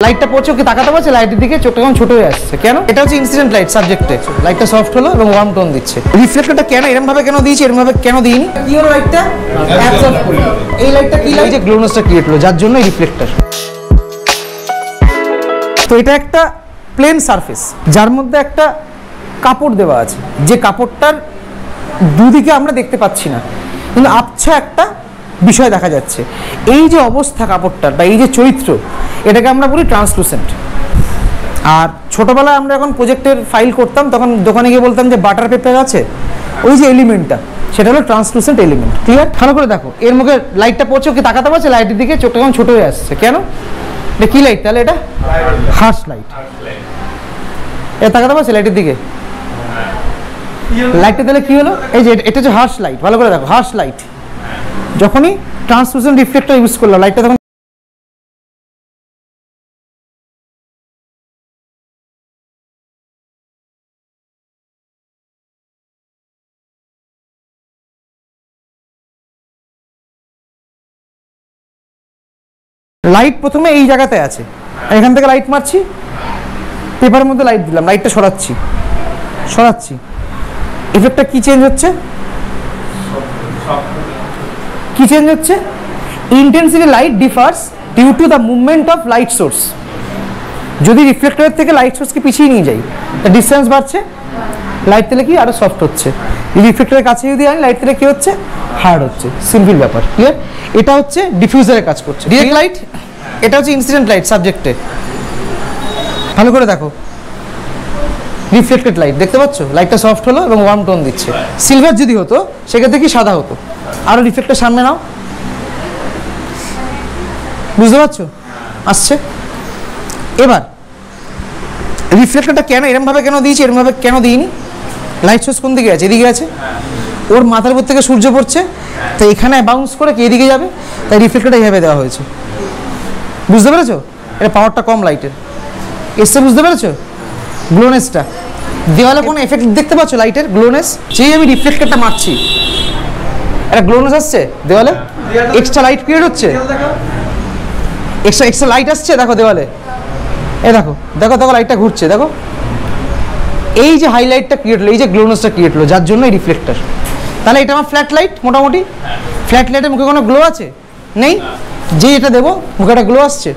লাইটটা পড়ছে কি তাকাতে পারছে লাইটের দিকে চোখটা কেমন ছোট হয়ে আসছে কেন? এটা হচ্ছে ইনসিডেন্ট লাইট সাবজেক্টে। লাইটটা সফট হলো এবং ওয়ার্ম টোন দিচ্ছে। রিফ্লেক্টরটা কেন এরকম ভাবে কেন দিয়েছি, এরকম ভাবে কেন দিইনি? কি হলো লাইটটা অ্যাবজর্ব করলো। এই লাইটটা কি লাইট, যে গ্লোনেসটা ক্রিয়েট হলো, যার জন্য রিফ্লেক্টর। তো এটা একটা প্লেন সারফেস যার মধ্যে একটা কাপড় দেওয়া আছে, যে কাপড়টার দুদিকে আমরা দেখতে পাচ্ছি না, কিন্তু আবছা একটা বিষয় দেখা যাচ্ছে। এই যে অবস্থা কাপড়টার বা এই যে চরিত্র, এটাকে আমরা বলি ট্রান্সলুসেন্ট। আর ছোটবেলায় আমরা যখন প্রজেক্টের ফাইল করতাম তখন দোকানে গিয়ে বলতাম যে বাটার পেপার আছে, ওই যে এলিমেন্টটা সেটা হলো ট্রান্সলুসেন্ট এলিমেন্ট। ক্লিয়ার? ভালো করে দেখো, এর মুখে লাইটটা পড়ছে কি তাকাতে পারছে লাইটের দিকে চোখটা কেমন ছোট হয়ে আসছে কেন? এটা কি লাইট তাহলে? এটা হার্শ লাইট। এটা তাকাতে পারছে লাইটের দিকে, লাইটটা তাহলে কি হলো? এই যে এটা হচ্ছে হার্শ লাইট। ভালো করে দেখো, হার্শ লাইট যখনই ট্রান্সলুসেন্ট রিফ্লেক্টর ইউজ করলো, লাইটটা তখন লাইট প্রথমে এই জায়গাতে আছে, এখান থেকে লাইট মারছি, পেপারের মধ্যে লাইট দিলাম, লাইটটা সরাচ্ছি, ইফেক্টটা কি চেঞ্জ হচ্ছে? কি চেঞ্জ হচ্ছে? Intensity light differs due to the movement of light source. যদি রিফ্লেক্টরের থেকে লাইট সোর্সকে পিছিয়ে নিয়ে যাই, ডিস্টেন্স বাড়ছে, লাইট তেলে কি আরো সফট হচ্ছে। রিফ্লেক্টরের কাছে যদি আনি, লাইট তেলে কি হচ্ছে? হার্ড হচ্ছে। সিম্পল ব্যাপার। ক্লিয়ার? এটা হচ্ছে ডিফিউজারের কাজ করছে। ডিরেক্ট লাইট, এটা হচ্ছে ইনসিডেন্ট লাইট সাবজেক্টে। ভালো করে দেখো, রিফ্লেক্টেড লাইট দেখতে পাচ্ছ, লাইটটা সফট হলো এবং ওয়ার্ম টোন দিচ্ছে। সিলভার যদি হতো সেক্ষেত্রে কি সাদা হতো। আরো রিফ্লেক্টর সামনে নাও, বুঝতে পারছো? আসছে। এবার রিফ্লেক্টরটা কেন এরকম ভাবে কেন দিয়েছি, এরকম ভাবে কেন দিইনি? লাইট সোর্স কোন দিকে আছে? এদিকে আছে। ওর মাথার উপর থেকে সূর্য পড়ছে, তো এখানে বাউন্স করে কি এদিকে যাবে, তাই রিফ্লেক্টরটা এইভাবে দেওয়া হয়েছে। বুঝতে পেরেছো? এটা পাওয়ারটা কম লাইটের এসছে, বুঝতে পেরেছো? গ্লোনেসটা দেওয়ালে কোনো এফেক্ট দেখতে পাচ্ছ লাইটের? গ্লোনেস, যেই আমি রিফ্লেক্টরটা মারছি একটা গ্লোনেস আসছে দেওয়ালে, এক্সট্রা লাইট ক্রিয়েট হচ্ছে, এক্সট্রা লাইট আসছে। দেখো দেওয়ালে, এই দেখো দেখো দেখো লাইটটা ঘুরছে, দেখো এই যে হাইলাইটটা ক্রিয়েট হলো, এই যে গ্লোনেসটা ক্রিয়েট হলো, যার জন্য রিফ্লেক্টর। তাহলে এটা আমার ফ্ল্যাট লাইট। মোটামুটি ফ্ল্যাট লাইটের মুখে কোনো গ্লো আছে? নেই। যে এটা দেবো মুখে একটা গ্লো আসছে,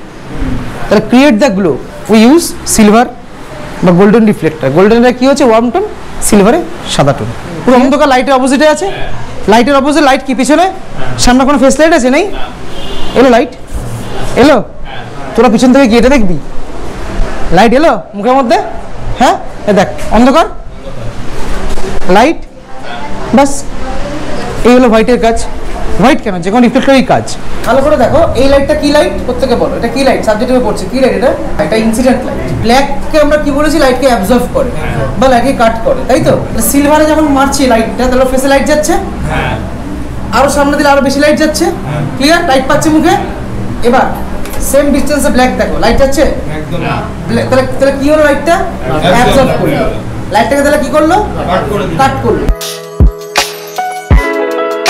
তাহলে create the glow we use silver বা গোল্ডেন রিফ্লেক্টর। গোল্ডেনটা কি হচ্ছে? ওয়ার্ম টোন, সিলভারে সাদা টোন। পুরো অন্ধকার লাইটের অপোজিটে আছে। লাইটের অপোজিট লাইট কি পিছনে? সামনে কোনো ফেস লাইট আছে? নেই। এলো লাইট, এলো। তোরা পিছন থেকে কি এটা দেখবি? লাইট এলো মুখের মধ্যে, হ্যাঁ দেখ অন্ধকার লাইট, বাস। এই হলো হোয়াইটের কাজ। হোয়াইট কেন? যে কোনো রিফ্লেক্টরেরই কাজ। ভালো করে দেখো, এই লাইটটা কি লাইট প্রত্যেকে বলো, এটা কি লাইট সাবজেক্টে পড়ছে? কি লাইট এটা? এটা ইনসিডেন্ট লাইট। ব্ল্যাককে আমরা কি বলেছি? লাইটকে অ্যাবজর্ব করে বা লাইটকে কাট করে, তাই তো? সিলভারে যখন মারছি লাইটটা, তাহলে ফেসে লাইট যাচ্ছে, আরো সামনে দিলে আরো বেশি লাইট যাচ্ছে। ক্লিয়ার? লাইট পাচ্ছে মুখে। এবার সেম ডিসটেন্সে ব্ল্যাক দেখো, লাইট যাচ্ছে, তাহলে কি হলো? লাইটটা অ্যাবজর্ব করলো, লাইটটাকে তাহলে কি করলো? কাট করলো।